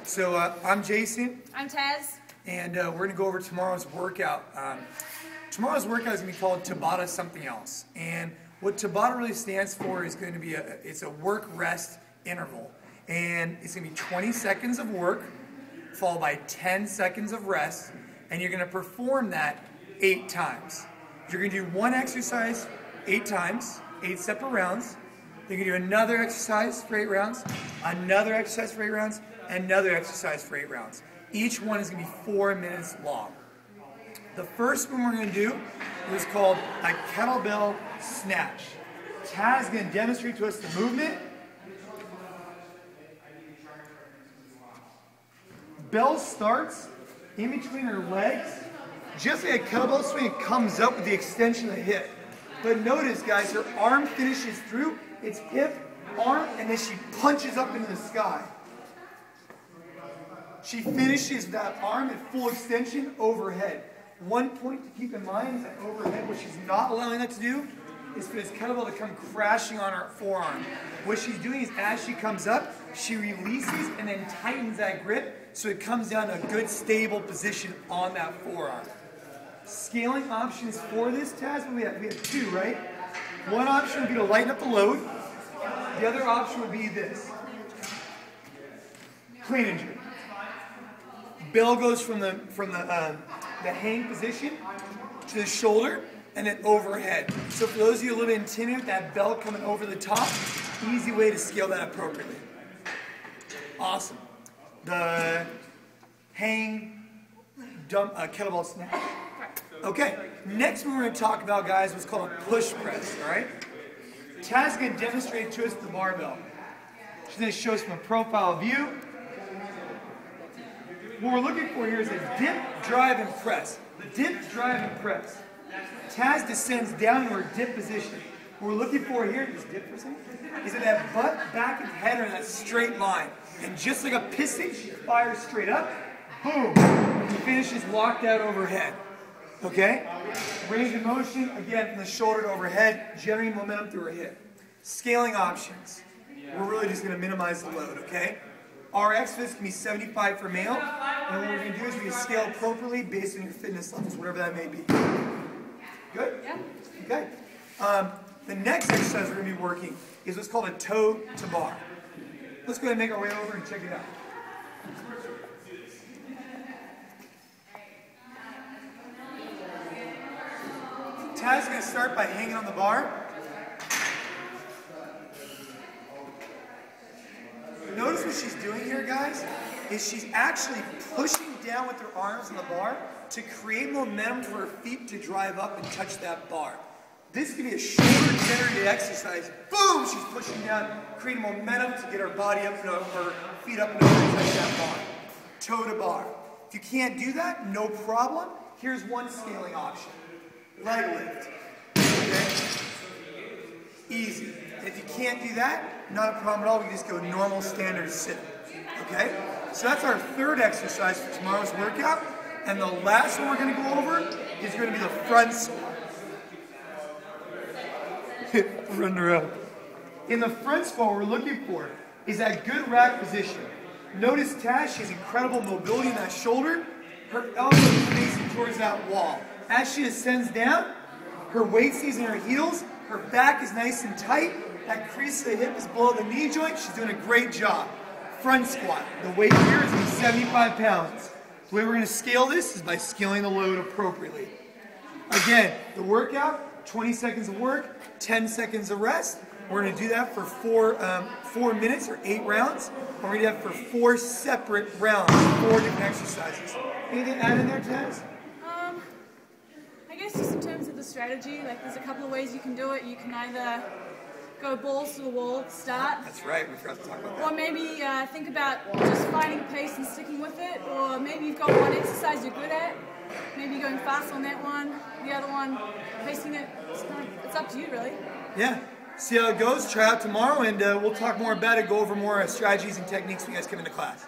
So I'm Jason. I'm Taz. And we're going to go over tomorrow's workout. Tomorrow's workout is going to be called Tabata something else. And what Tabata really stands for is going to be it's a work-rest interval. And it's going to be 20 seconds of work, followed by 10 seconds of rest. And you're going to perform that 8 times. You're going to do one exercise 8 times, 8 separate rounds. You're going to do another exercise for 8 rounds, another exercise for 8 rounds, another exercise for 8 rounds. Each one is going to be 4 minutes long. The first one we're going to do is called a kettlebell snatch. Taz is going to demonstrate to us the movement. Bell starts in between her legs, just like a kettlebell swing. It comes up with the extension of the hip. But notice, guys, her arm finishes through. It's hip, arm, and then she punches up into the sky. She finishes that arm at full extension overhead. One point to keep in mind is that overhead, what she's not allowing that to do is for this kettlebell to come crashing on her forearm. What she's doing is as she comes up, she releases and then tightens that grip so it comes down to a good stable position on that forearm. Scaling options for this, Taz, we have 2, right? One option would be to lighten up the load. The other option would be this. Clean and jerk. Bell goes from the hang position to the shoulder and then overhead. So for those of you a little bit intimidated with that bell coming over the top, easy way to scale that appropriately. Awesome. The hang dump kettlebell snatch. Okay, next one we're going to talk about, guys, what's called a push press, all right? Taz is going to demonstrate to us the barbell. She's going to show us from a profile view. What we're looking for here is a dip, drive, and press. The dip, drive, and press. Taz descends down into her dip position. What we're looking for here, this dip for a second, is that butt, back, and head are in that straight line. And just like a piston, she fires straight up, boom, and finishes locked out overhead. Okay? Range of motion, again, from the shoulder to overhead, generating momentum through her hip. Scaling options. We're really just going to minimize the load, okay? Our X-Fits can be 75 for male, and what we're going to do is we're going to scale appropriately based on your fitness levels, whatever that may be. Good? Yeah. Okay. The next exercise we're going to be working is what's called a toe to bar. Let's go ahead and make our way over and check it out. Taz is going to start by hanging on the bar. Notice what she's doing here, guys, is she's actually pushing down with her arms on the bar to create momentum for her feet to drive up and touch that bar. This could be a shoulder-generated exercise. Boom! She's pushing down, creating momentum to get her body up and her feet up and over and touch that bar. Toe to bar. If you can't do that, no problem. Here's one scaling option. Leg lift. Okay? Easy. And if you can't do that, not a problem at all. We can just go normal standard sit. Okay? So that's our third exercise for tomorrow's workout. And the last one we're going to go over is going to be the front squat. Run around. In the front squat, what we're looking for is that good rack position. Notice Taz, she has incredible mobility in that shoulder. Her elbow is facing towards that wall. As she ascends down, her weight stays in her heels. Her back is nice and tight. That crease of the hip is below the knee joint. She's doing a great job. Front squat. The weight here is going to be 75 pounds. The way we're going to scale this is by scaling the load appropriately. Again, the workout, 20 seconds of work, 10 seconds of rest. We're going to do that for 4 minutes or 8 rounds. We're going to do that for 4 separate rounds, 4 different exercises. Anything to add in there, Taz? I guess just in terms of the strategy, like there's a couple of ways you can do it. You can either go balls to the wall at the start. That's right, we forgot to talk about that. Or maybe think about just finding a pace and sticking with it. Or maybe you've got one exercise you're good at. Maybe you're going fast on that one. The other one, pacing it. It's up to you, really. Yeah. See how it goes. Try out tomorrow, and we'll talk more about it, go over more strategies and techniques when you guys come into class.